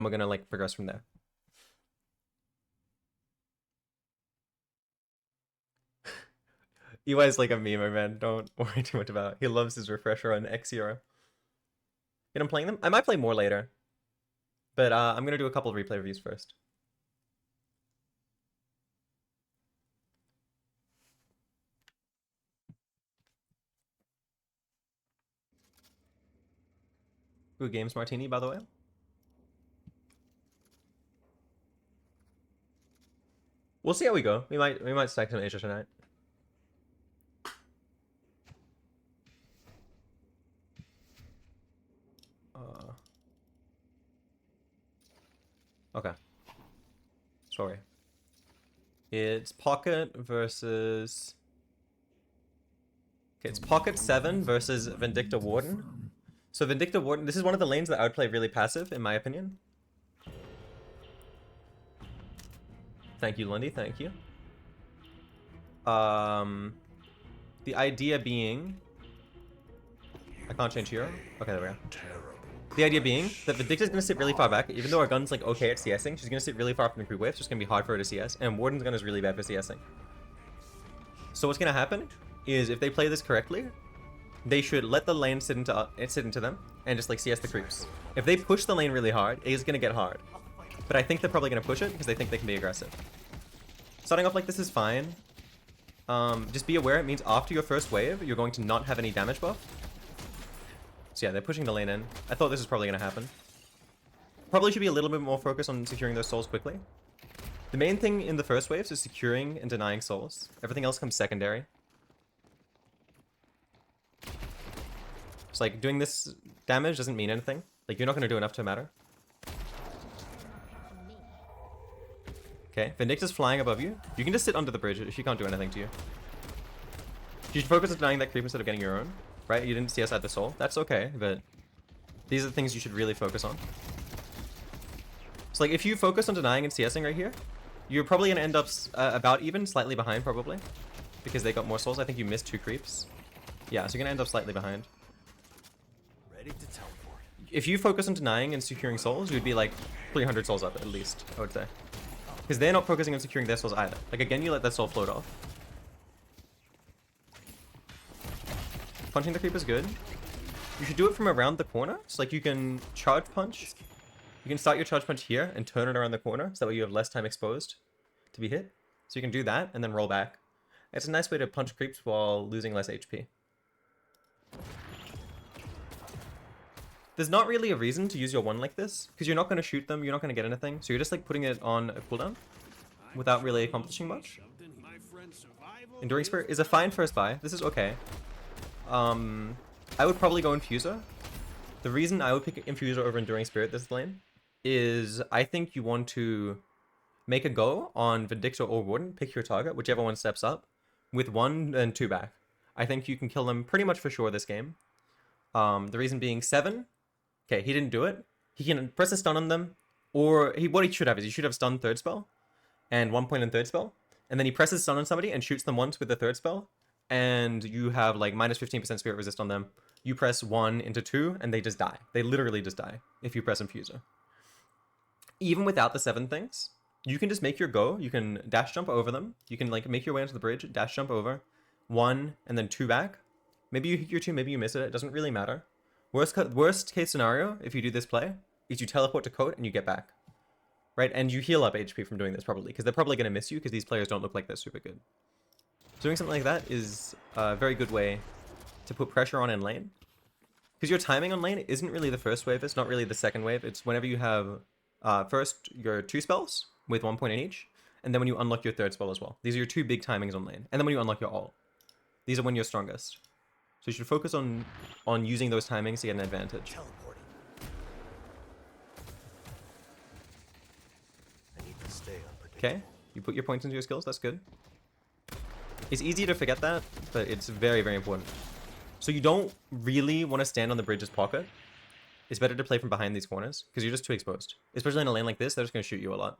we're gonna like progress from there. EY is like a meme, man. Don't worry too much about it. He loves his refresher on X Euro. And I'm playing them. I might play more later. But I'm gonna do a couple of replay reviews first. Good games, Martini, by the way. We'll see how we go. We might stack some Asia tonight. Okay. Sorry. It's Pocket versus... Okay, it's Pocket 7 versus Vindicta Warden. So Vindicta Warden, this is one of the lanes that I would play really passive, in my opinion. Thank you, Lundy, thank you. The idea being... I can't change hero? Okay, there we go. The idea being that Vindicta's gonna sit really far back, even though our gun's like okay at CSing, she's gonna sit really far from the creep wave, so it's gonna be hard for her to CS, and Warden's gun is really bad for CSing. So what's gonna happen is if they play this correctly, they should let the lane sit into them and just like CS the creeps. If they push the lane really hard, it is gonna get hard. But I think they're probably gonna push it because they think they can be aggressive. Starting off like this is fine. Just be aware it means after your first wave, you're going to not have any damage buff. So yeah, they're pushing the lane in. I thought this was probably going to happen. Probably should be a little bit more focused on securing those souls quickly. The main thing in the first waves is securing and denying souls. Everything else comes secondary. It's like doing this damage doesn't mean anything. Like you're not going to do enough to matter. Okay, Vindicta's flying above you. You can just sit under the bridge. She can't do anything to you. You should focus on denying that creep instead of getting your own. Right? You didn't CS out the soul. That's okay, but these are the things you should really focus on. So like if you focus on denying and CSing right here, you're probably going to end up about even, slightly behind probably. Because they got more souls. I think you missed 2 creeps. Yeah, so you're going to end up slightly behind. Ready to teleport. If you focus on denying and securing souls, you'd be like 300 souls up at least, I would say. Because they're not focusing on securing their souls either. Like again, you let that soul float off. Punching the creep is good. You should do it from around the corner. So like you can charge punch. You can start your charge punch here and turn it around the corner. So that way you have less time exposed to be hit. So you can do that and then roll back. It's a nice way to punch creeps while losing less HP. There's not really a reason to use your 1 like this. Because you're not going to shoot them. You're not going to get anything. So you're just like putting it on a cooldown. Without really accomplishing much. Enduring Spirit is a fine first buy. This is okay. I would probably go Infuser. The reason I would pick Infuser over Enduring Spirit this lane is I think you want to make a go on Vindicta or Warden, pick your target, whichever one steps up, with 1 and 2 back. I think you can kill them pretty much for sure this game. The reason being 7, okay, he didn't do it. He can press a stun on them, or what he should have is he should have stun 3rd spell, and 1 point in 3rd spell, and then he presses stun on somebody and shoots them once with the 3rd spell, and you have like minus 15% spirit resist on them. You press 1 into 2 and they just die. They literally just die if you press Infuser. Even without the 7 things, you can just make your go. You can dash jump over them. You can like make your way onto the bridge, dash jump over, 1 and then 2 back. Maybe you hit your 2, maybe you miss it. It doesn't really matter. Worst case scenario, if you do this play, is you teleport to Coat and you get back. Right? And you heal up HP from doing this probably, because they're probably going to miss you because these players don't look like they're super good. Doing something like that is a very good way to put pressure on in lane. Because your timing on lane isn't really the first wave, it's not really the second wave, it's whenever you have first your 2 spells with 1 point in each, and then when you unlock your 3rd spell as well. These are your 2 big timings on lane. And then when you unlock your ult. These are when you're strongest. So you should focus on using those timings to get an advantage. Teleporting. I need to stay unpredictable. Okay, you put your points into your skills, that's good. It's easy to forget that, but it's very, very important. So you don't really want to stand on the bridge as Pocket. It's better to play from behind these corners, because you're just too exposed. Especially in a lane like this, they're just going to shoot you a lot.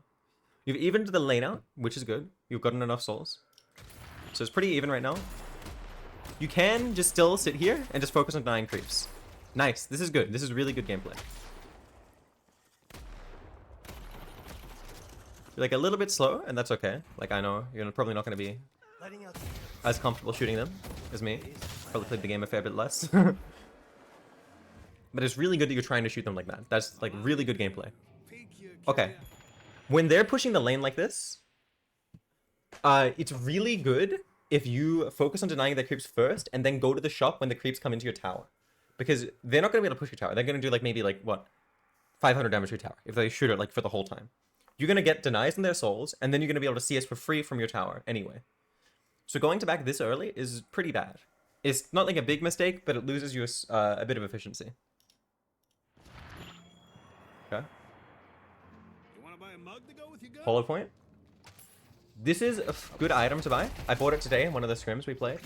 You've evened the lane out, which is good. You've gotten enough souls. So it's pretty even right now. You can just still sit here and just focus on denying creeps. Nice. This is good. This is really good gameplay. You're like a little bit slow, and that's okay. Like I know you're probably not going to be Letting out as comfortable shooting them as me. Probably played the game a fair bit less. But it's really good that you're trying to shoot them like that. That's like really good gameplay. Okay. When they're pushing the lane like this, it's really good if you focus on denying their creeps first and then go to the shop when the creeps come into your tower. Because they're not going to be able to push your tower. They're going to do like maybe like, what, 500 damage to your tower if they shoot it like for the whole time. You're going to get denies in their souls, and then you're going to be able to CS for free from your tower anyway. So going to back this early is pretty bad. It's not like a big mistake, but it loses you a bit of efficiency. Okay. You want to buy a mug to go with your gun? Hollow point. This is a good item to buy. I bought it today in one of the scrims we played.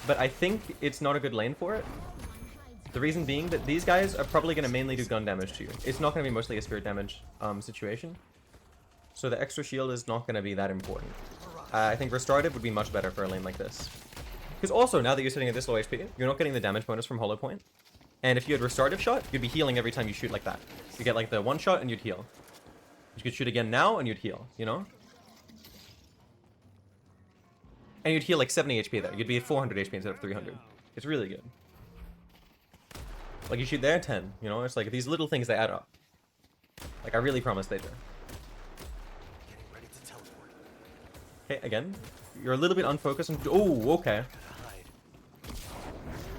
But I think it's not a good lane for it. The reason being that these guys are probably going to mainly do gun damage to you. It's not going to be mostly a spirit damage situation. So the extra shield is not going to be that important. I think restorative would be much better for a lane like this. Because also, now that you're sitting at this low HP, you're not getting the damage bonus from Hollow Point. And if you had restorative shot, you'd be healing every time you shoot like that. You get like the one shot and you'd heal. You could shoot again now and you'd heal, you know? And you'd heal like 70 HP there. You'd be at 400 HP instead of 300. It's really good. Like you shoot there, 10, you know? It's like these little things, they add up. Like I really promise they do. Getting ready to teleport. Okay, again. You're a little bit unfocused. Oh, okay.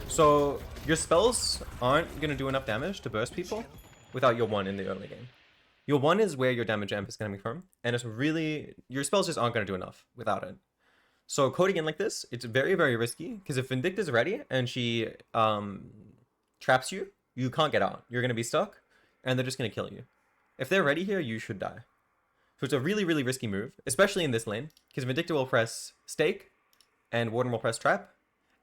So your spells aren't going to do enough damage to burst people without your 1 in the early game. Your 1 is where your damage amp is coming from, and it's really... Your spells just aren't going to do enough without it. So coding in like this, it's very, very risky, because if Vindicta's ready and she traps you, you can't get out. You're going to be stuck, and they're just going to kill you. If they're ready here, you should die. So it's a really, really risky move, especially in this lane, because Vindicta will press Stake, and Warden will press Trap,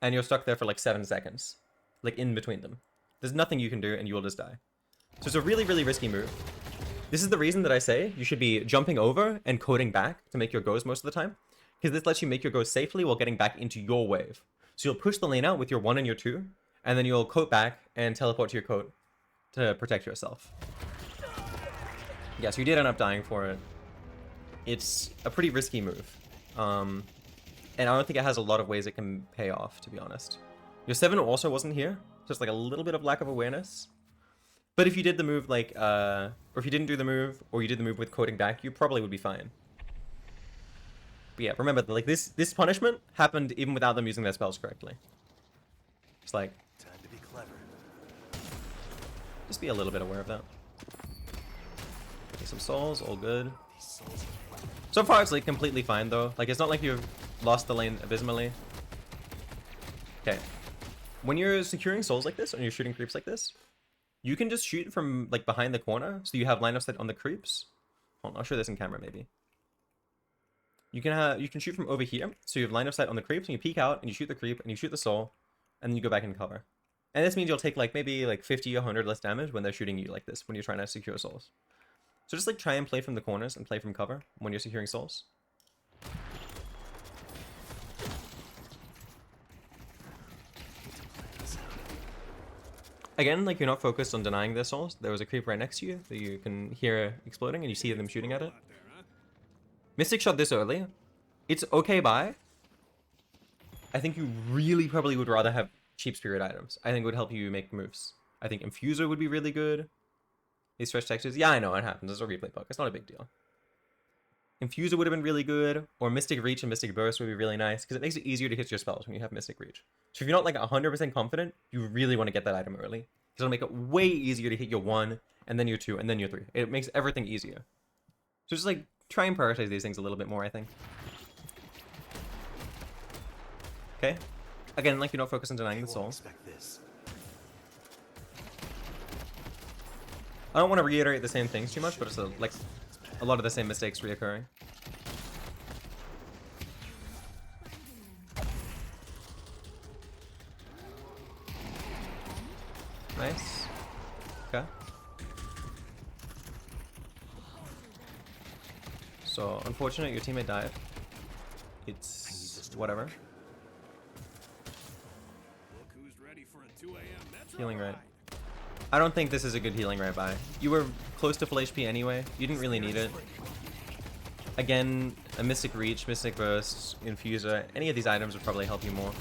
and you're stuck there for like 7 seconds. Like in between them. There's nothing you can do, and you will just die. So it's a really, really risky move. This is the reason that I say you should be jumping over and coding back to make your goes most of the time. Because this lets you make your goes safely while getting back into your wave. So you'll push the lane out with your 1 and your 2, and then you'll coat back and teleport to your coat to protect yourself. Yeah, so you did end up dying for it. It's a pretty risky move. And I don't think it has a lot of ways it can pay off, to be honest. Your 7 also wasn't here, so it's like a little bit of lack of awareness. But if you did the move like, or if you didn't do the move, or you did the move with coding back, you probably would be fine. But yeah, remember, like this punishment happened even without them using their spells correctly. It's like, Time to be clever. just be a little bit aware of that. Okay, some souls, all good. These souls are flat. So far, it's like completely fine though. Like it's not like you've lost the lane abysmally. Okay, when you're securing souls like this and you're shooting creeps like this, you can just shoot from like behind the corner, so you have line of sight on the creeps. Hold on, I'll show this in camera maybe. You can shoot from over here, so you have line of sight on the creeps, and you peek out and you shoot the creep and you shoot the soul, and then you go back in cover. And this means you'll take like maybe like 50 or 100 less damage when they're shooting you like this when you're trying to secure souls. So just like try and play from the corners and play from cover when you're securing souls. Again, like you're not focused on denying their souls. There was a creep right next to you that you can hear exploding and you see them shooting at it. Mystic shot this early. It's okay buy. I think you really probably would rather have cheap spirit items. I think it would help you make moves. I think Infuser would be really good. These stretch textures. Yeah, I know, it happens. It's a replay bug. It's not a big deal. Infuser would have been really good. Or Mystic Reach and Mystic Burst would be really nice, because it makes it easier to hit your spells when you have Mystic Reach. So if you're not like 100% confident, you really want to get that item early. Because it'll make it way easier to hit your 1, and then your 2, and then your 3. It makes everything easier. So just like, try and prioritize these things a little bit more, I think. Okay. Again, like you're not focused on denying the soul. Expect this. I don't want to reiterate the same things too much, but it's like a lot of the same mistakes reoccurring. Nice. Okay. So, unfortunate your teammate died. It's whatever. Look who's ready for a 2 a.m. That's Healing all right. I don't think this is a good healing right buy. You were close to full HP anyway. You didn't really need it. Again, a Mystic Reach, Mystic Burst, Infuser, any of these items would probably help you more.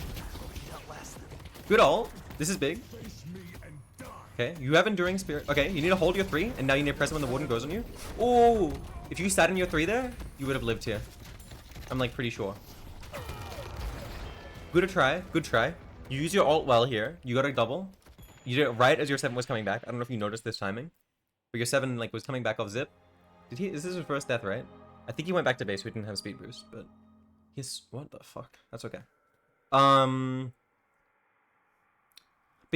Good ult. This is big. Okay, you have Enduring Spirit. Okay, you need to hold your 3, and now you need to press it when the Warden goes on you. Oh, if you sat in your 3 there, you would have lived here. I'm like pretty sure. Good try. Good try. You use your ult well here. You got a double. You did it right as your 7 was coming back. I don't know if you noticed this timing, but your 7 like was coming back off zip. Did he? This is his first death, right? I think he went back to base. We didn't have speed boost, but he's what the fuck? That's okay. But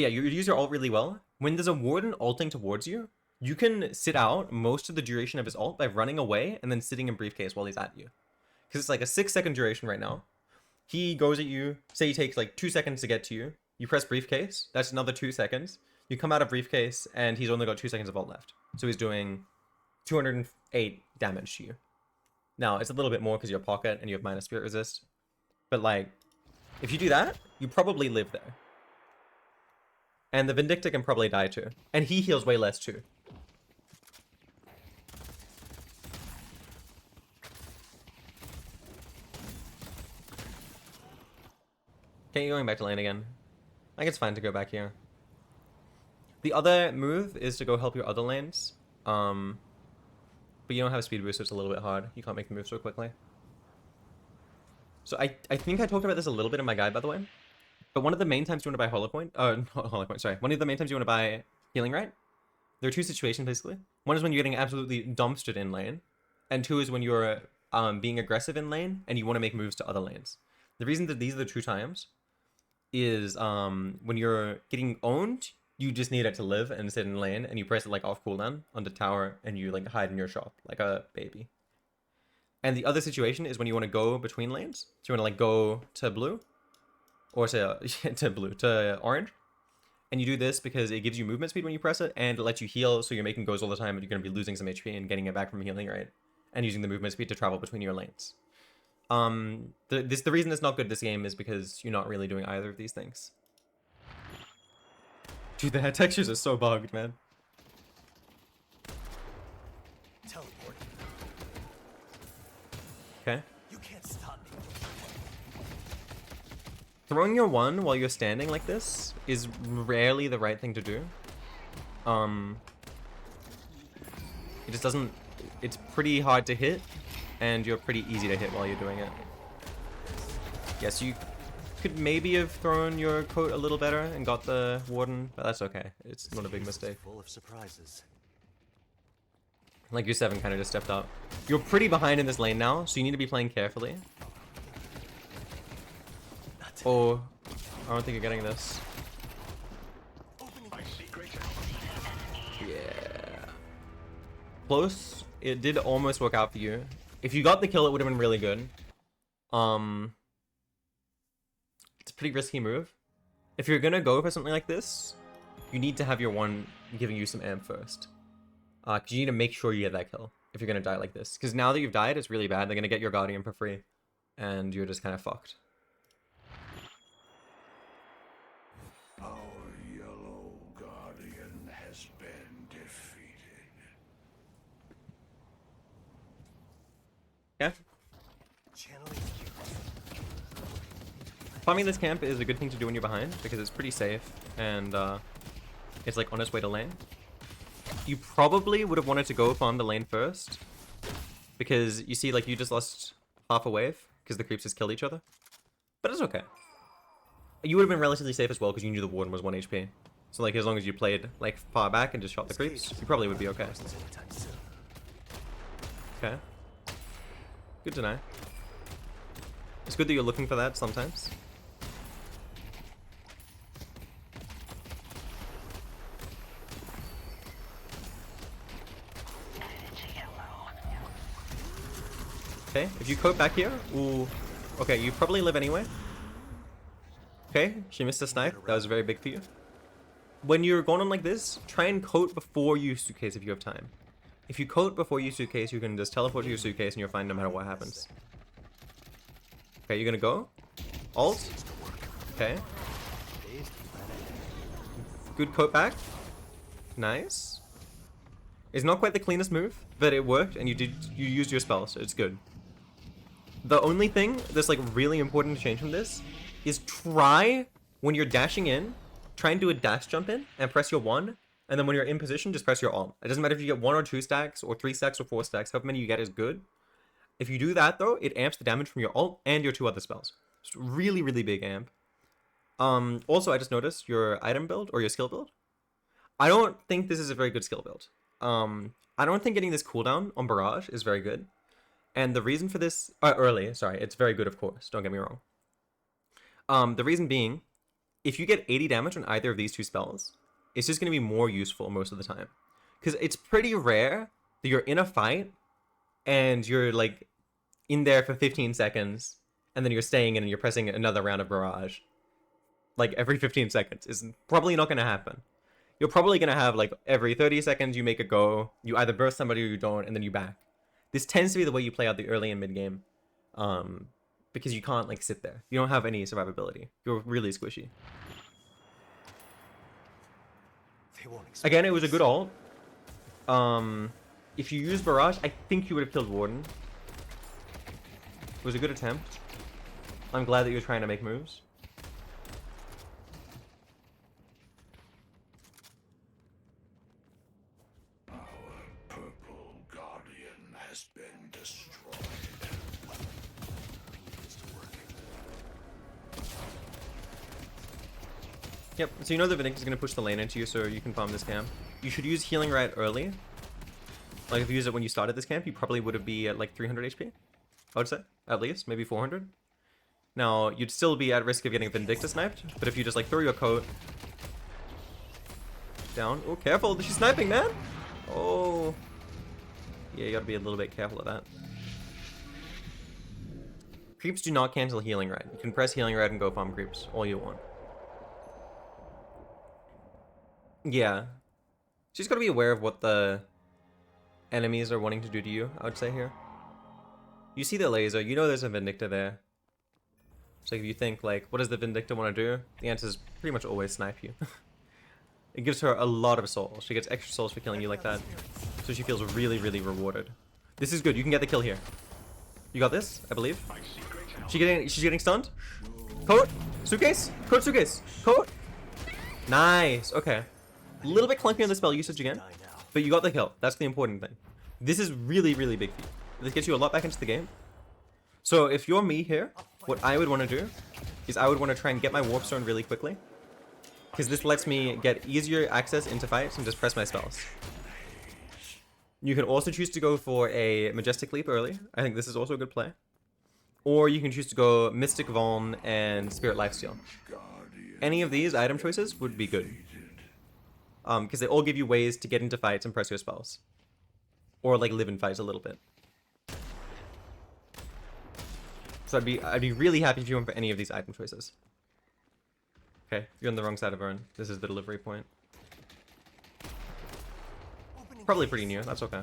yeah, you use your ult really well. When there's a Warden ulting towards you, you can sit out most of the duration of his ult by running away and then sitting in briefcase while he's at you. Because it's like a 6-second duration right now. He goes at you, say he takes like 2 seconds to get to you. You press briefcase, that's another 2 seconds. You come out of briefcase and he's only got 2 seconds of ult left. So he's doing 208 damage to you. Now, it's a little bit more because you're pocket and you have minus spirit resist. But like, if you do that, you probably live there. And the Vindicta can probably die too. And he heals way less too. Okay, going back to lane again. I think it's fine to go back here. The other move is to go help your other lanes. But you don't have a speed boost, so it's a little bit hard. You can't make the move so quickly. So I think I talked about this a little bit in my guide, by the way. But one of the main times you want to buy Hollow Point, not Hollow Point, sorry. One of the main times you want to buy Healing Right, there are 2 situations basically. One is when you're getting absolutely dumpstered in lane, and 2 is when you're being aggressive in lane and you want to make moves to other lanes. The reason that these are the 2 times is when you're getting owned, you just need it to live and sit in lane, and you press it like off cooldown on the tower, and you like hide in your shop like a baby. And the other situation is when you want to go between lanes. So you want to like go to blue. Or to orange. And you do this because it gives you movement speed when you press it, and it lets you heal, so you're making goes all the time, and you're going to be losing some HP and getting it back from healing, right? And using the movement speed to travel between your lanes. The reason it's not good this game is because you're not really doing either of these things. Dude, the head textures are so bugged, man. Teleport. Okay. You can't stop me. Throwing your 1 while you're standing like this is rarely the right thing to do. It just doesn't... It's pretty hard to hit, and you're pretty easy to hit while you're doing it. Yes, you could maybe have thrown your coat a little better and got the Warden, but that's okay. It's not a big mistake. Full of surprises. Like your 7 kind of just stepped up. You're pretty behind in this lane now, so you need to be playing carefully. Oh, I don't think you're getting this. Yeah. Close. It did almost work out for you. If you got the kill, it would have been really good. It's a pretty risky move. If you're gonna go for something like this, you need to have your 1 giving you some amp first. Because you need to make sure you get that kill if you're gonna die like this. Because now that you've died, it's really bad. They're gonna get your Guardian for free. And you're just kind of fucked. Our yellow guardian has been defeated. Yeah. Channeling. Farming this camp is a good thing to do when you're behind, because it's pretty safe, and it's like on its way to lane. You probably would have wanted to go farm the lane first, because you see, like, you just lost half a wave, because the creeps just killed each other. But it's okay. You would have been relatively safe as well, because you knew the Warden was 1 HP. So, like, as long as you played, like, far back and just shot the creeps, you probably would be okay. Okay. Good to know. It's good that you're looking for that sometimes. Okay, if you coat back here, ooh. Okay, you probably live anyway. Okay, she missed a snipe. That was very big for you. When you're going on like this, try and coat before you suitcase if you have time. If you coat before you suitcase, you can just teleport to your suitcase and you're fine no matter what happens. Okay, you're gonna go. Ult. Okay. Good coat back. Nice. It's not quite the cleanest move, but it worked, and you used your spell, so it's good. The only thing that's like really important to change from this is try when you're dashing in, try and do a dash jump in and press your 1, and then when you're in position, just press your alt. It doesn't matter if you get 1 or 2 stacks, or 3 stacks or 4 stacks, however many you get is good. If you do that though, it amps the damage from your alt and your 2 other spells. It's really, really big amp. Also, I just noticed your item build or your skill build. I don't think this is a very good skill build. I don't think getting this cooldown on Barrage is very good. And the reason for this, it's very good, of course, don't get me wrong. The reason being, if you get 80 damage on either of these 2 spells, it's just going to be more useful most of the time. Because it's pretty rare that you're in a fight, and you're, like, in there for 15 seconds, and then you're staying in and you're pressing another round of Barrage. Like, every 15 seconds. It's probably not going to happen. You're probably going to have, like, every 30 seconds you make a go, you either burst somebody or you don't, and then you back. This tends to be the way you play out the early and mid game, because you can't like sit there. You don't have any survivability. You're really squishy. They won't expect Again, it was a this. good ult. If you use Barrage, I think you would have killed Warden. It was a good attempt. I'm glad that you're trying to make moves. Our purple guardian has been destroyed. Yep, so you know the Vindictor's going to push the lane into you, so you can farm this camp. You should use Healing Rite early. Like, if you use it when you started this camp, you probably would have been at like 300 HP. I would say, at least, maybe 400. Now, you'd still be at risk of getting Vindicta sniped, but if you just like throw your coat down. Oh, careful, she's sniping, man! Oh. Yeah, you gotta be a little bit careful of that. Creeps do not cancel Healing Rite. You can press Healing Rite and go farm creeps all you want. Yeah. She's got to be aware of what the enemies are wanting to do to you, I would say here. You see the laser, you know there's a Vindicta there. So if you think, like, what does the Vindicta want to do? The answer is pretty much always snipe you. It gives her a lot of souls. She gets extra souls for killing you like that. So she feels really, really rewarded. This is good. You can get the kill here. You got this, I believe. She's getting stunned. Coat. Suitcase. Coat, suitcase. Coat. Nice. Okay. A little bit clunky on the spell usage again. But you got the kill. That's the important thing. This is really, really big for you. This gets you a lot back into the game. So if you're me here, what I would want to do is I would want to try and get my Warp Stone really quickly. Because this lets me get easier access into fights and just press my spells. You can also choose to go for a Majestic Leap early. I think this is also a good play. Or you can choose to go Mystic Vuln and Spirit Lifesteal. Any of these item choices would be good. Because they all give you ways to get into fights and press your spells. Or like live in fights a little bit. So I'd be really happy if you went for any of these item choices. Okay, you're on the wrong side of Urn. This is the delivery point. Probably pretty near, that's okay.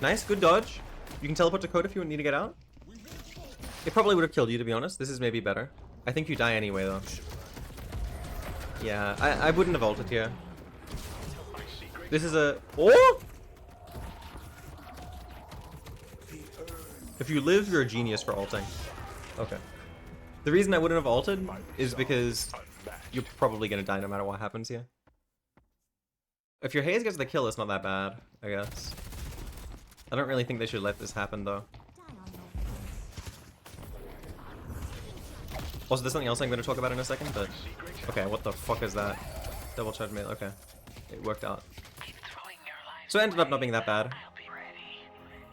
Nice, good dodge. You can teleport to code if you need to get out. It probably would have killed you, to be honest. This is maybe better. I think you die anyway, though. Yeah, I wouldn't have ulted here. This is a... Oh! If you live, you're a genius for ulting. Okay. The reason I wouldn't have ulted is because you're probably going to die no matter what happens here. If your Haze gets the kill, it's not that bad, I guess. I don't really think they should let this happen, though. Also, there's something else I'm going to talk about in a second, but... Okay, what the fuck is that? Double charge melee, okay. It worked out. So it ended up not being that bad.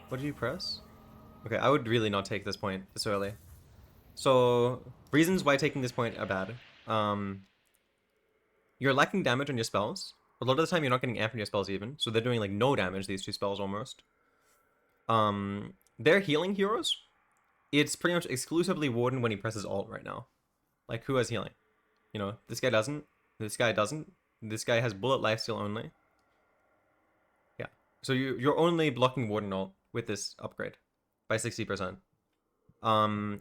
What did you press? Okay, I would really not take this point this early. So, reasons why taking this point are bad. You're lacking damage on your spells. A lot of the time you're not getting amp on your spells even. So they're doing like no damage, these two spells almost. They're healing heroes. It's pretty much exclusively Warden when he presses alt right now. Like, who has healing? You know, this guy doesn't. This guy doesn't. This guy has bullet lifesteal only. Yeah. So you're only blocking Warden alt with this upgrade. By 60%.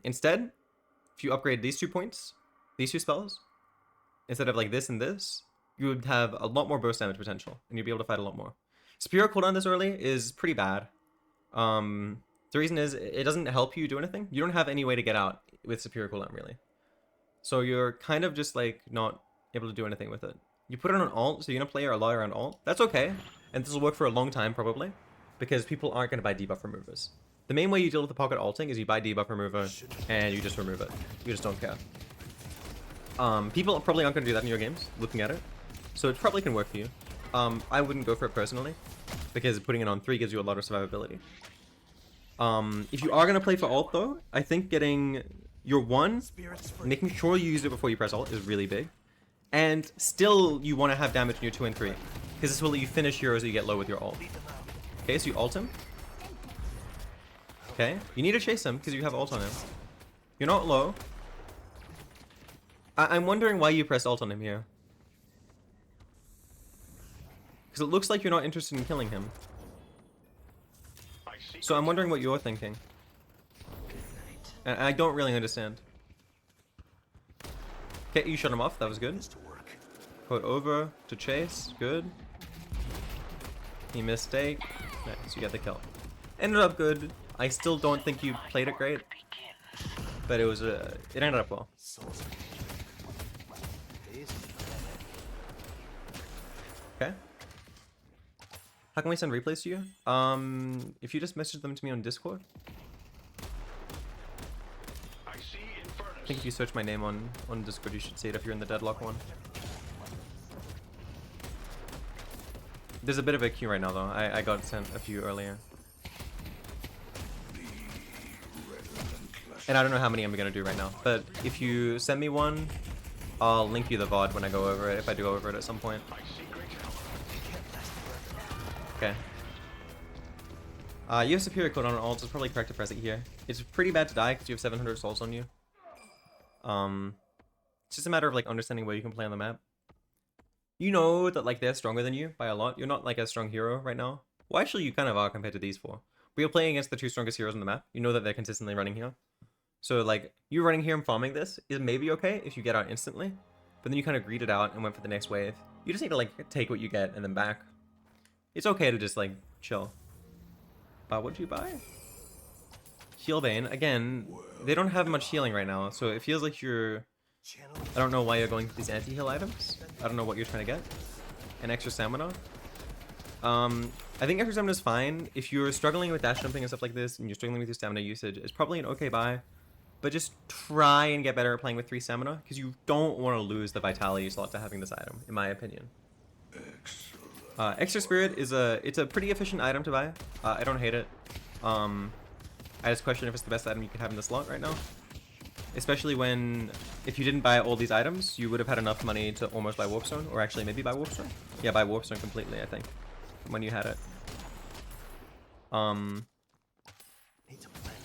Instead, if you upgrade these 2 points, these 2 spells, instead of like this and this, you would have a lot more burst damage potential, and you'd be able to fight a lot more. Superior cooldown this early is pretty bad. The reason is it doesn't help you do anything. You don't have any way to get out with superior cooldown, really. So you're kind of just like not able to do anything with it. You put it on alt, so you're gonna play a lot around alt. That's okay, and this will work for a long time probably, because people aren't gonna buy debuff removers. The main way you deal with the pocket alting is you buy debuff remover and you just remove it. You just don't care. People probably aren't gonna do that in your games, looking at it, so it probably can work for you. I wouldn't go for it personally, because putting it on 3 gives you a lot of survivability. If you are gonna play for alt though, I think getting your 1, making sure you use it before you press alt is really big. And still, you want to have damage in your 2 and 3, because this will let you finish heroes that you get low with your ult. Okay, so you ult him. Okay, you need to chase him, because you have ult on him. You're not low. I'm wondering why you pressed ult on him here. Because it looks like you're not interested in killing him. So I'm wondering what you're thinking. And I don't really understand. Okay, you shut him off, that was good. Put over to chase, good. He mistake. Nice, you get the kill. Ended up good. I still don't think you played it great, but it was it ended up well. Okay. How can we send replays to you? If you just message them to me on Discord. I think if you search my name on Discord, you should see it if you're in the deadlock one. There's a bit of a queue right now though. I got sent a few earlier. And I don't know how many I'm gonna do right now. But if you send me one, I'll link you the VOD when I go over it, if I do go over it at some point. Okay. You have superior cooldown on ult, so it's probably correct to press it here. It's pretty bad to die because you have 700 souls on you. It's just a matter of like understanding where you can play on the map. You know that like they're stronger than you by a lot. You're not like a strong hero right now. Well, actually, you kind of are compared to these 4. But you're playing against the 2 strongest heroes on the map. You know that they're consistently running here. So like you running here and farming this is maybe okay if you get out instantly, but then you kind of greed it out and went for the next wave. You just need to like take what you get and then back. It's okay to just like chill. What'd you buy? Heal Vein. Again, they don't have much healing right now, so it feels like you're... I don't know why you're going for these anti-heal items. I don't know what you're trying to get. An extra stamina. I think extra stamina is fine. If you're struggling with dash jumping and stuff like this, and you're struggling with your stamina usage, it's probably an okay buy. But just try and get better at playing with 3 stamina, because you don't want to lose the vitality slot to having this item, in my opinion. Extra Spirit is it's a pretty efficient item to buy. I don't hate it. I just question if it's the best item you could have in the slot right now. Especially when, if you didn't buy all these items, you would have had enough money to almost buy Warp Stone, or actually maybe buy Warp Stone. Yeah, buy Warp Stone completely, I think, when you had it. And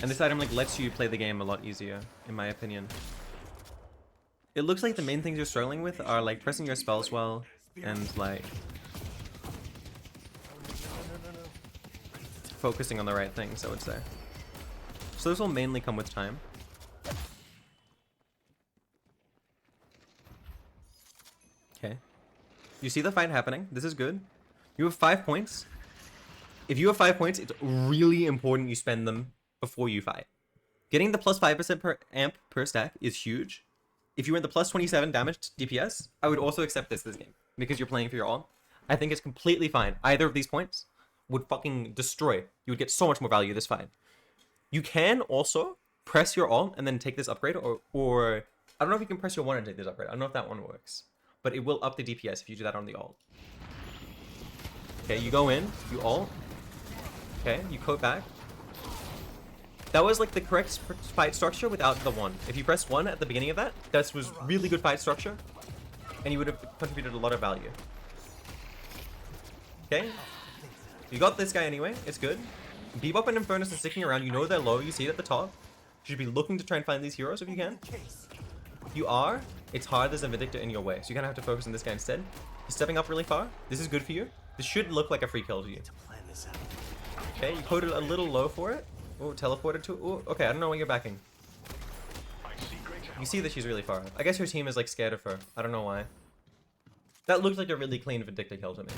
this item like lets you play the game a lot easier, in my opinion. It looks like the main things you're struggling with are like pressing your spells well, and like focusing on the right things, I would say. So this will mainly come with time. Okay. You see the fight happening. This is good. You have 5 points. If you have 5 points, it's really important you spend them before you fight. Getting the plus 5% per amp per stack is huge. If you were in the plus 27 damage DPS, I would also accept this game, because you're playing for your ult. I think it's completely fine. Either of these points would fucking destroy. You would get so much more value this fight. You can also press your ult and then take this upgrade, or I don't know if you can press your 1 and take this upgrade. I don't know if that one works, but it will up the DPS if you do that on the ult. Okay, you go in, you ult. Okay, you coat back. That was like the correct fight structure without the 1. If you pressed 1 at the beginning of that, that was really good fight structure, and you would have contributed a lot of value. Okay, you got this guy anyway, it's good. Bebop and Infernus are sticking around, you know they're low, you see it at the top. You should be looking to try and find these heroes if you can. If you are, it's hard, there's a Vindictor in your way, so you're gonna have to focus on this guy instead. He's stepping up really far, this is good for you. This should look like a free kill to you. Okay, you coded a little low for it. Oh, teleported to... Oh, okay, I don't know what you're backing. You see that she's really far up. I guess her team is like scared of her. I don't know why. That looks like a really clean Vindicta kill to me.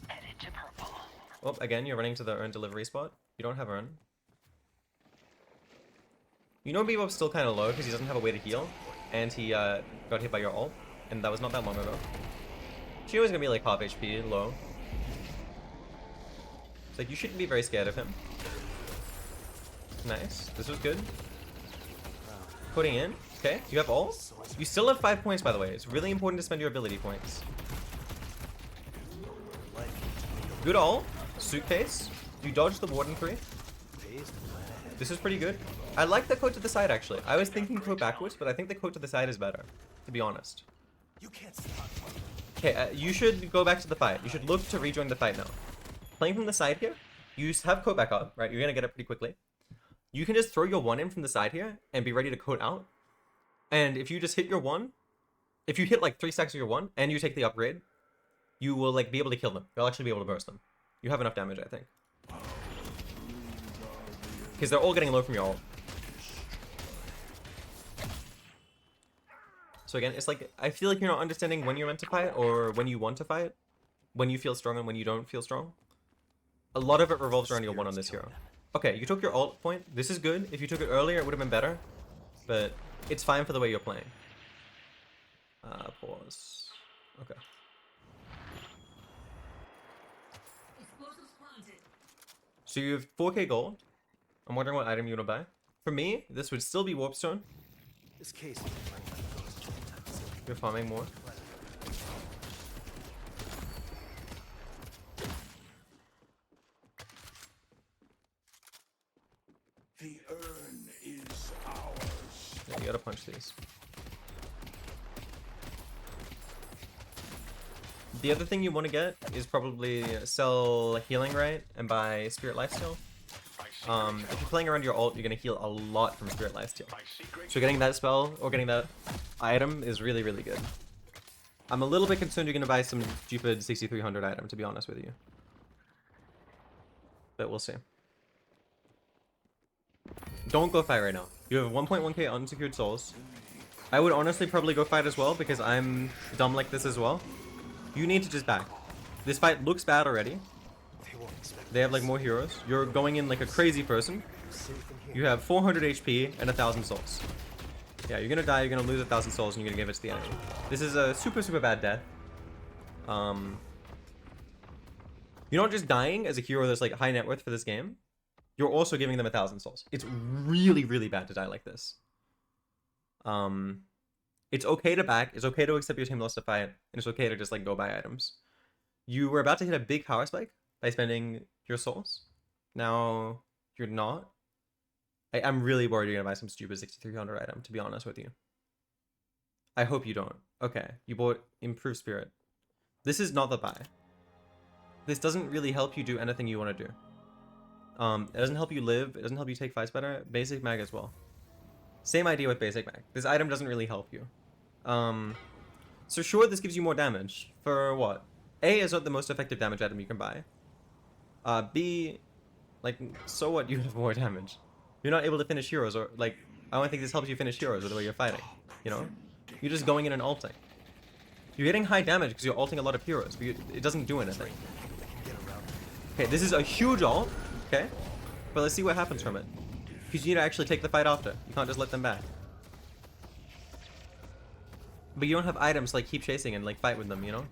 Headed to purple. Oh, again, you're running to the urn delivery spot. You don't have urn. You know Bebop's still kind of low because he doesn't have a way to heal, and he got hit by your ult, and that was not that long ago. She was gonna be like half HP, low. It's like you shouldn't be very scared of him. Nice, this was good. Putting in, okay, you have ult. You still have 5 points, by the way. It's really important to spend your ability points. Good ult, suitcase. You dodged the warden 3. This is pretty good. I like the coat to the side, actually. I was thinking coat backwards, but I think the coat to the side is better, to be honest. You can't stop. Okay, you should go back to the fight. You should look to rejoin the fight now. Playing from the side here, you have coat back up, right? You're gonna get it pretty quickly. You can just throw your 1 in from the side here and be ready to coat out. And if you just hit your 1, if you hit like 3 stacks of your 1 and you take the upgrade, you will like be able to kill them. You'll actually be able to burst them. You have enough damage, I think. Because they're all getting low from your ult. So again, it's like, I feel like you're not understanding when you're meant to fight or when you want to fight. When you feel strong and when you don't feel strong. A lot of it revolves around your 1 on this hero. Okay, you took your ult point. This is good. If you took it earlier, it would have been better. But it's fine for the way you're playing. Pause. Okay. So you have 4k gold. I'm wondering what item you want to buy. For me, this would still be Warpstone. This case is running like a ghost anytime soon. You're farming more. The urn is ours. Yeah, you gotta punch these. The other thing you want to get is probably sell healing right and buy Spirit Lifesteal. If you're playing around your ult, you're gonna heal a lot from Spirit Lifesteal. So getting that spell or getting that item is really, really good. I'm a little bit concerned you're gonna buy some stupid 6300 item, to be honest with you. But we'll see. Don't go fight right now. You have 1.1k unsecured souls. I would honestly probably go fight as well because I'm dumb like this as well. You need to just back. This fight looks bad already. They won't expect They have like more heroes. You're going in like a crazy person. safe in here. You have 400 HP and 1,000 souls. Yeah, you're gonna die, you're gonna lose 1,000 souls, and you're gonna give it to the enemy. This is a super, super bad death. You're not just dying as a hero that's like high net worth for this game. You're also giving them 1,000 souls. It's really, really bad to die like this. It's okay to back. It's okay to accept your team lost a fight, and it's okay to just like go buy items. You were about to hit a big power spike by spending your souls. Now you're not. I'm really worried you're gonna buy some stupid 6300 item, to be honest with you. I hope you don't. Okay, you bought Improved Spirit. This is not the buy. This doesn't really help you do anything you want to do. It doesn't help you live. It doesn't help you take fights better. Basic mag as well. Same idea with basic mag. This item doesn't really help you. So sure, this gives you more damage. For what? A is not the most effective damage item you can buy. B, like, so what? You have more damage. You're not able to finish heroes, or like, I don't think this helps you finish heroes with the way you're fighting. You know, you're just going in and ulting. You're getting high damage because you're ulting a lot of heroes, but it doesn't do anything. Okay, this is a huge ult. Okay, but let's see what happens from it. Because you need to actually take the fight after. You can't just let them back. But you don't have items to like keep chasing and like fight with them, you know?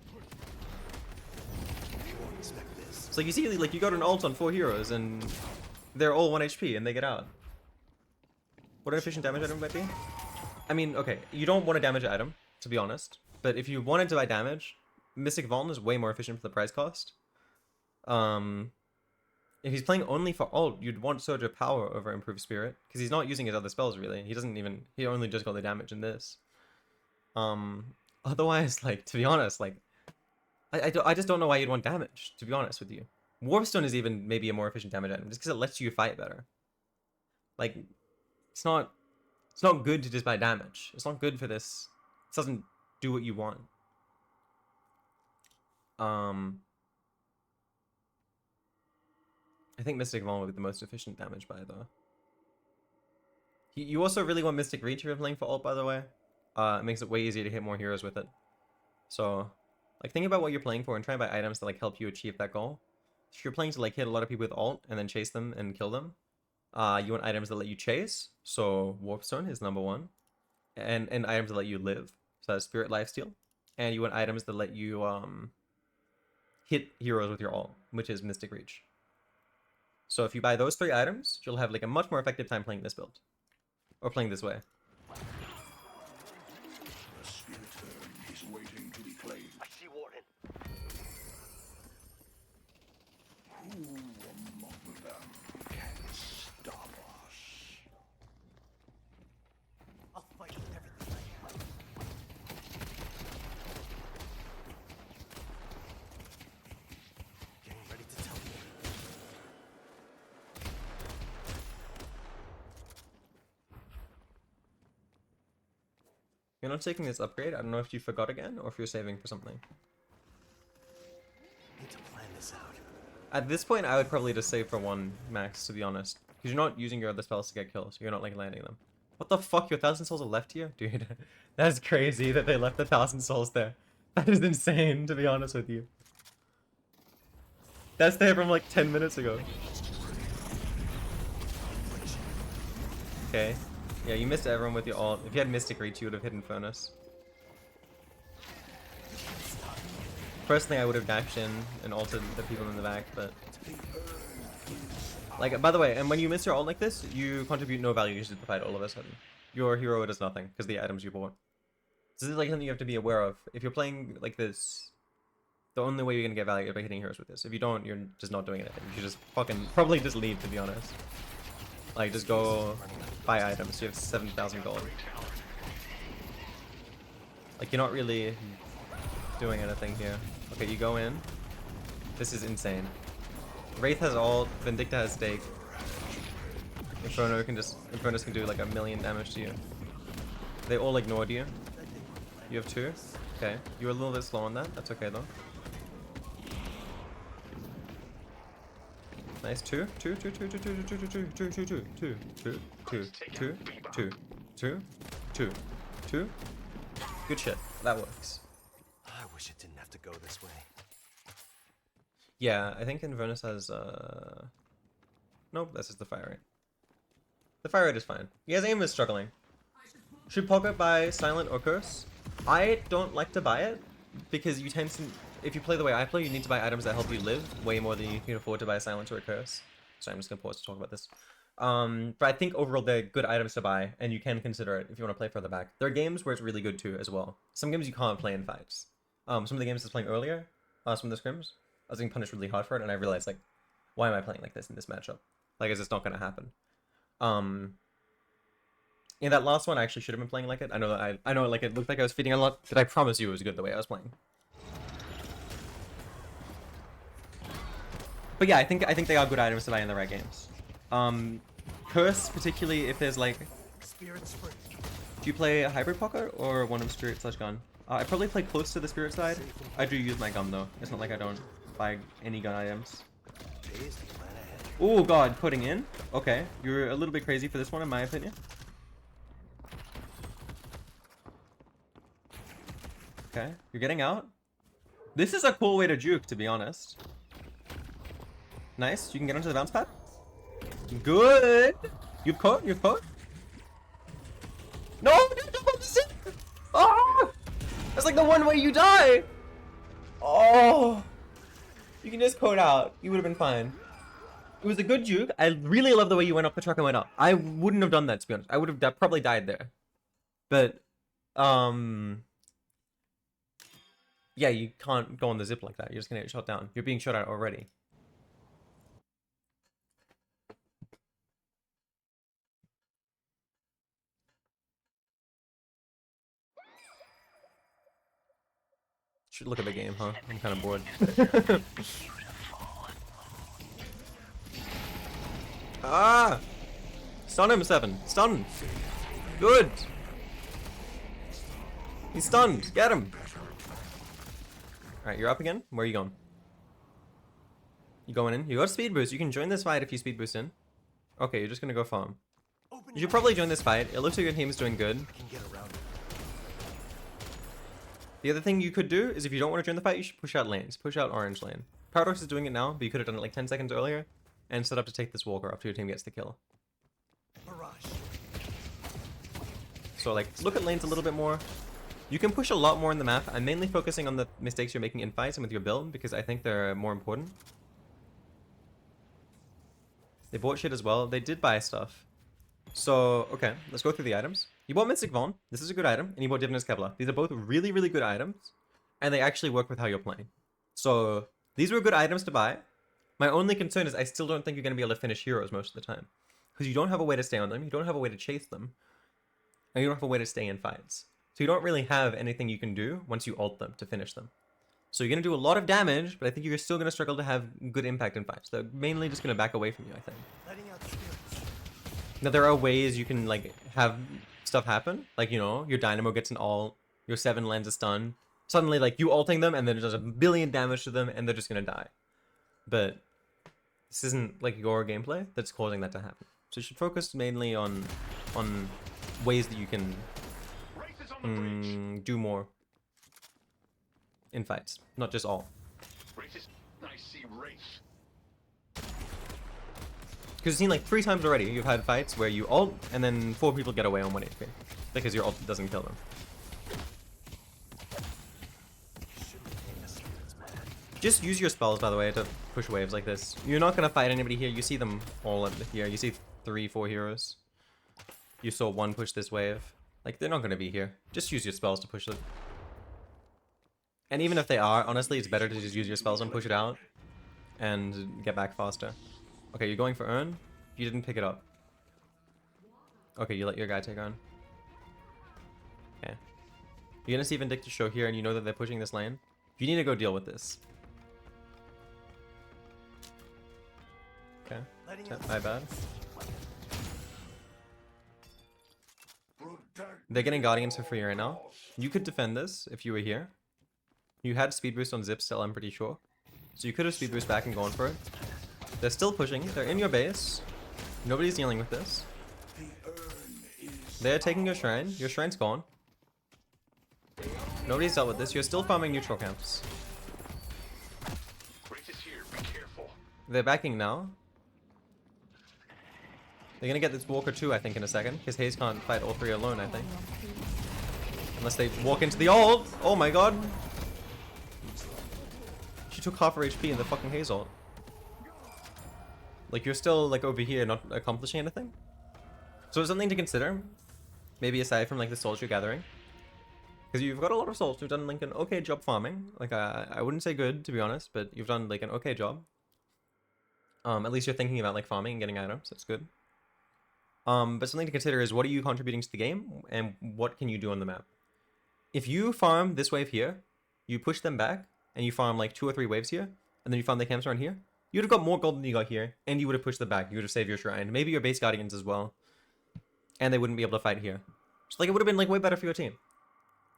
So like you see, like you got an ult on 4 heroes and they're all 1 HP and they get out. What an efficient damage item might be? I mean, okay, you don't want a damage item, to be honest. But if you wanted to buy damage, Mystic Vuln is way more efficient for the price cost. If he's playing only for ult, you'd want Surge of Power over Improved Spirit, because he's not using his other spells really. He only just got the damage in this. Otherwise, like, to be honest, like, I just don't know why you'd want damage, to be honest with you. Warpstone is even maybe a more efficient damage item, just because it lets you fight better. Like, it's not good to just buy damage. It's not good for this. It doesn't do what you want. I think Mystic Vuln would be the most efficient damage buy, though. You also really want Mystic Reach if you're playing for ult, by the way. It makes it way easier to hit more heroes with it. So, like, think about what you're playing for and try and buy items that like help you achieve that goal. If you're playing to like hit a lot of people with ult and then chase them and kill them, you want items that let you chase. So Warpstone is number one, and items that let you live. So that's Spirit Lifesteal, and you want items that let you hit heroes with your ult, which is Mystic Reach. So if you buy those 3 items, you'll have like a much more effective time playing this build, or playing this way. The spirit urn is waiting to be claimed. I see warning. Who among them can stop us? I'll fight with everything I have. Getting ready to tell you. You're not taking this upgrade. I don't know if you forgot again or if you're saving for something. Need to plan this out. At this point, I would probably just save for 1 max, to be honest. Because you're not using your other spells to get kills. You're not like landing them. What the fuck? Your 1,000 souls are left here? Dude, that's crazy that they left the 1,000 souls there. That is insane, to be honest with you. That's there from like 10 minutes ago. Okay. Yeah, you missed everyone with your ult. If you had Mystic Reach, you would have hit Infernus. Personally, I would have dashed in and ulted the people in the back, but... Like, by the way, and when you miss your ult like this, you contribute no value to the fight all of a sudden. Your hero does nothing, because the items you bought. So this is like something you have to be aware of. If you're playing like this, the only way you're gonna get value is by hitting heroes with this. If you don't, you're just not doing anything. You should just fucking probably just leave, to be honest. Like, just go buy items. You have 7,000 gold. Like, you're not really doing anything here. Okay, you go in. This is insane. Wraith has ult. Vindicta has stake. Infernus can do like 1,000,000 damage to you. They all ignored you. You have 2. Okay, you were a little bit slow on that. That's okay though. Nice. 2. Good shit. That works. I wish it didn't have to go this way. Yeah, I think Inverness has nope, that's just the fire rate. The fire rate is fine. Yeah, his aim is struggling. Should Pocket buy Silent or Curse? I don't like to buy it because you tend to, if you play the way I play, you need to buy items that help you live way more than you can afford to buy Silent or a Curse. So I'm just gonna pause to talk about this. But I think overall they're good items to buy, and you can consider it if you want to play further back. There are games where it's really good too as well. Some games you can't play in fights. Some of the games I was playing earlier, some of the scrims, I was getting punished really hard for it, and I realized like, why am I playing like this in this matchup? Like, is this not gonna happen? In that last one, I actually should have been playing like it. I know that I know like it looked like I was feeding a lot, but I promise you it was good the way I was playing. But yeah, I think they are good items to buy in the right games. Curse, particularly if there's like, Spirit Spring. do you play a hybrid pocket or one of Spirit / gun? I probably play close to the Spirit side. I do use my gun though. It's not like I don't buy any gun items. Days to plan ahead. Oh god, putting in? Okay, you're a little bit crazy for this one in my opinion. Okay, you're getting out. This is a cool way to juke, to be honest. Nice, you can get onto the bounce pad. Good! You've caught? You've caught? No! Oh! That's like the one way you die! Oh! You can just code out. You would have been fine. It was a good juke. I really love the way you went up the truck and went up. I wouldn't have done that, to be honest. I would have probably died there. But, yeah, you can't go on the zip like that. You're just gonna get shot down. You're being shot at already. Should look at the game, huh? I'm kind of bored. Ah! Stun him, 7. Stun! Good! He's stunned! Get him! Alright, you're up again? Where are you going? You going in? You got a speed boost. You can join this fight if you speed boost in. Okay, you're just gonna go farm. You should probably join this fight. It looks like your team's doing good. Can get around it. The other thing you could do is if you don't want to join the fight, you should push out lanes. Push out orange lane. Paradox is doing it now, but you could have done it like 10 seconds earlier and set up to take this walker after your team gets the kill. Barrage. So like, look at lanes a little bit more. You can push a lot more in the map. I'm mainly focusing on the mistakes you're making in fights and with your build because I think they're more important. They bought shit as well. They did buy stuff. So, okay, let's go through the items. You bought Mystic Vaughn. This is a good item. And you bought Divinus Kevlar. These are both really, really good items. And they actually work with how you're playing. So, these were good items to buy. My only concern is I still don't think you're going to be able to finish heroes most of the time. Because you don't have a way to stay on them. You don't have a way to chase them. And you don't have a way to stay in fights. So you don't really have anything you can do once you ult them to finish them. So you're going to do a lot of damage, but I think you're still going to struggle to have good impact in fights. They're mainly just going to back away from you, I think. Letting out spirits. Now there are ways you can like have stuff happen. Like, you know, your Dynamo gets an ult, your 7 lands a stun. Suddenly, like, you ulting them and then it does a billion damage to them and they're just going to die. But this isn't like your gameplay that's causing that to happen. So you should focus mainly on ways that you can do more in fights, not just all. I see race. Because you've seen like 3 times already, you've had fights where you ult and then 4 people get away on 1 HP because your ult doesn't kill them. Just use your spells, by the way, to push waves like this. You're not going to fight anybody here. You see them all up here. You see 3, 4 heroes. You saw 1 push this wave. Like, they're not going to be here. Just use your spells to push it. And even if they are, honestly, it's better to just use your spells and push it out. And get back faster. Okay, you're going for Urn. You didn't pick it up. Okay, you let your guy take on. Okay. You're gonna see Vindictus show here and you know that they're pushing this lane. You need to go deal with this. Okay. My bad. They're getting Guardians for free right now. You could defend this if you were here. You had speed boost on Zip still, I'm pretty sure. So you could have speed boost back and gone for it. They're still pushing. They're in your base. Nobody's dealing with this. They're taking your shrine. Your shrine's gone. Nobody's dealt with this. You're still farming neutral camps. They're backing now. They're gonna get this Walker too, I think, in a second. Because Haze can't fight all 3 alone, I think. Unless they walk into the ult. Oh my god. She took half her HP in the fucking Haze ult. Like, you're still, like, over here not accomplishing anything. So it's something to consider. Maybe aside from, like, the souls you're gathering. Because you've got a lot of souls. You've done, like, an okay job farming. Like, I wouldn't say good, to be honest. But you've done, like, an okay job. At least you're thinking about, like, farming and getting items. That's good. But something to consider is what are you contributing to the game? And what can you do on the map? If you farm this wave here, you push them back, and you farm, like, 2 or 3 waves here, and then you farm the camps around here, you would have got more gold than you got here, and you would have pushed them back. You would have saved your shrine. Maybe your base guardians as well. And they wouldn't be able to fight here. So, like, it would have been, like, way better for your team.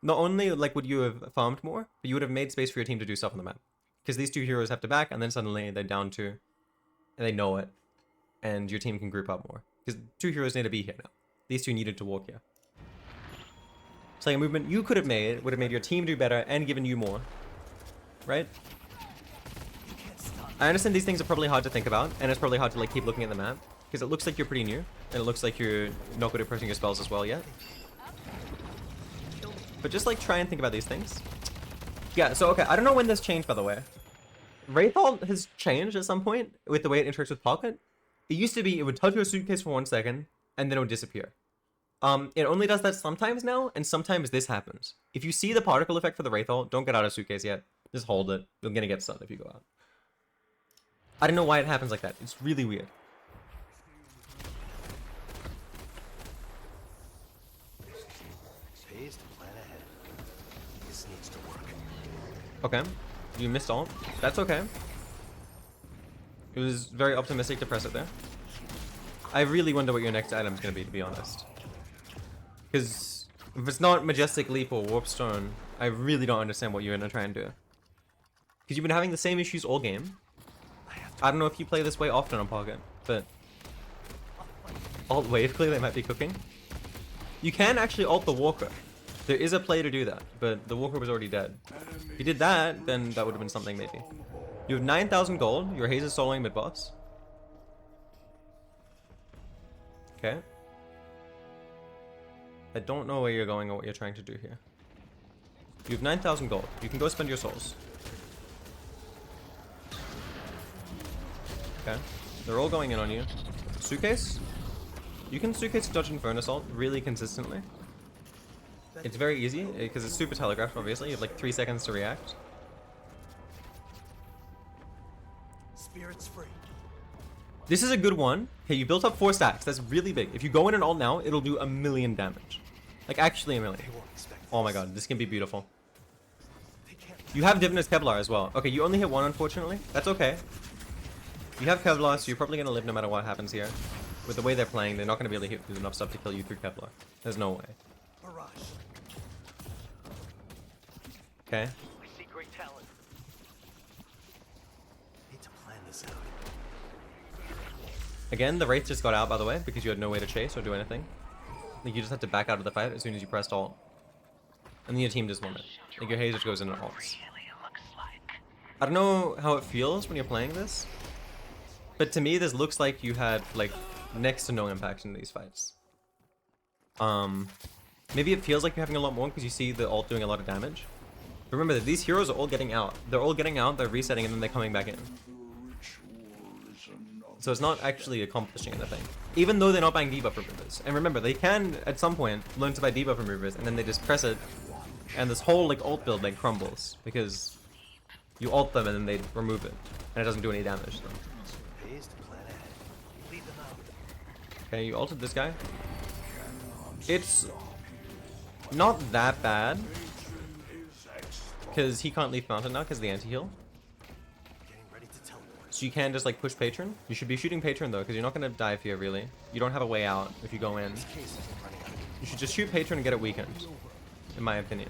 Not only, like, would you have farmed more, but you would have made space for your team to do stuff on the map. Because these 2 heroes have to back, and then suddenly they're down 2. And they know it. And your team can group up more. Because 2 heroes need to be here now. These 2 needed to walk here. So, like, a movement you could have made would have made your team do better and given you more. Right? I understand these things are probably hard to think about, and it's probably hard to, like, keep looking at the map. Because it looks like you're pretty new, and it looks like you're not good at pressing your spells as well yet. But just, like, try and think about these things. Yeah, so, okay, I don't know when this changed, by the way. Wraithalt has changed at some point with the way it interacts with Pocket. It used to be it would touch your suitcase for 1 second, and then it would disappear. It only does that sometimes now, and sometimes this happens. If you see the particle effect for the Wraithalt, don't get out of suitcase yet. Just hold it. You're gonna get stunned if you go out. I don't know why it happens like that. It's really weird. Pays to plan ahead. This needs to work. Okay. You missed ult. That's okay. It was very optimistic to press it there. I really wonder what your next item's gonna be, to be honest. Because if it's not Majestic Leap or Warp Stone, I really don't understand what you're gonna try and do. Because you've been having the same issues all game. I don't know if you play this way often on Pocket, but alt wave clear they might be cooking. You can actually alt the Walker. There is a play to do that, but the walker was already dead. If you did that, then that would have been something maybe. You have 9,000 gold. Your Haze is soloing mid-boss. Okay. I don't know where you're going or what you're trying to do here. You have 9,000 gold. You can go spend your souls. Okay. They're all going in on you. Suitcase? You can suitcase dodge Inferno Assault really consistently. It's very easy because it's super telegraphed, obviously. You have like 3 seconds to react. Spirits free. This is a good one. Okay, you built up 4 stacks. That's really big. If you go in and ult now, it'll do 1,000,000 damage. Like actually 1,000,000. They won't expect Oh my this. god, this can be beautiful. They can't. You have Divinus Kevlar as well. Okay, you only hit 1 unfortunately. That's okay. You have Kevlar, so you're probably going to live no matter what happens here. With the way they're playing, they're not going to be able to hit through enough stuff to kill you through Kevlar. There's no way. Barrage. Okay. We see great talent. Need to plan this out. Again, the Wraith just got out, by the way, because you had no way to chase or do anything. Like, you just had to back out of the fight as soon as you pressed ult. And then your team just won it. Like, your Haze just goes in and ults. I don't know how it feels when you're playing this, but to me, this looks like you had, like, next to no impact in these fights. Maybe it feels like you're having a lot more because you see the ult doing a lot of damage. But remember that these heroes are all getting out. They're all getting out, they're resetting, and then they're coming back in. So it's not actually accomplishing anything. Even though they're not buying debuff removers. And remember, they can, at some point, learn to buy debuff removers, and then they just press it, and this whole, like, ult build, like, crumbles. Because you ult them, and then they remove it. And it doesn't do any damage to them. Pays to plan ahead. Lead them out. Okay, you ulted this guy. It's not that bad. Because he can't leave mountain now because of the anti-heal. Getting ready to teleport. So you can just like push Patron. You should be shooting Patron though, because you're not going to die here really. You don't have a way out if you go in. This case isn't running out. You should just shoot Patron and get it weakened. In my opinion.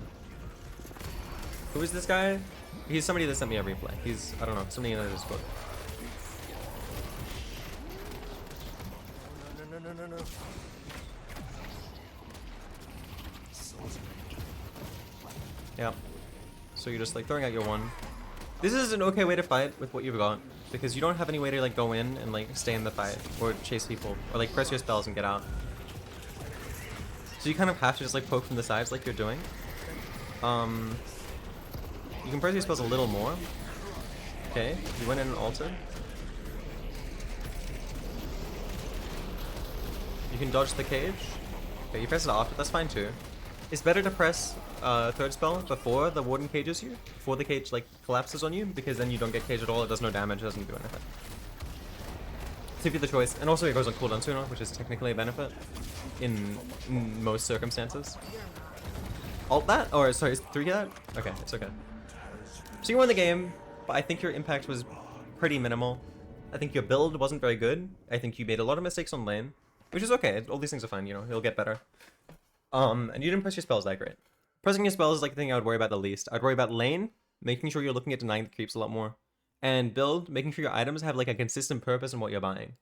Who is this guy? He's somebody that sent me a replay. He's, I don't know, somebody in his book. No. Souls range. Yeah. So you're just like throwing out your one. This is an okay way to fight with what you've got. Because you don't have any way to like go in and like stay in the fight. Or chase people. Or like press your spells and get out. So you kind of have to just like poke from the sides like you're doing. You can press your spells a little more. Okay, you went in and ulted. You can dodge the cage. Okay, you press it after, that's fine too. It's better to press third spell before the warden cages you, before the cage like collapses on you, because then you don't get caged at all, it does no damage, it doesn't do anything. So if you have the choice, and also it goes on cooldown sooner, which is technically a benefit in most circumstances. Ult that? Or sorry, is 3 that? Okay, it's okay. So you won the game, but I think your impact was pretty minimal. I think your build wasn't very good. I think you made a lot of mistakes on lane, which is okay. All these things are fine, you know, you'll get better. And you didn't press your spells that great. Pressing your spells is like the thing I would worry about the least. I'd worry about lane, making sure you're looking at denying the creeps a lot more. And build, making sure your items have like a consistent purpose in what you're buying.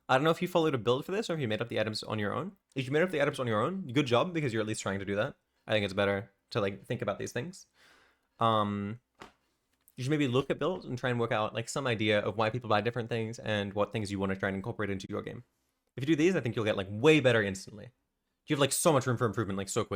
I don't know if you followed a build for this or if you made up the items on your own. If you made up the items on your own, good job, because you're at least trying to do that. I think it's better to like think about these things. You should maybe look at builds and try and work out like some idea of why people buy different things and what things you want to try and incorporate into your game. If you do these, I think you'll get like way better instantly. You have like so much room for improvement like so quick.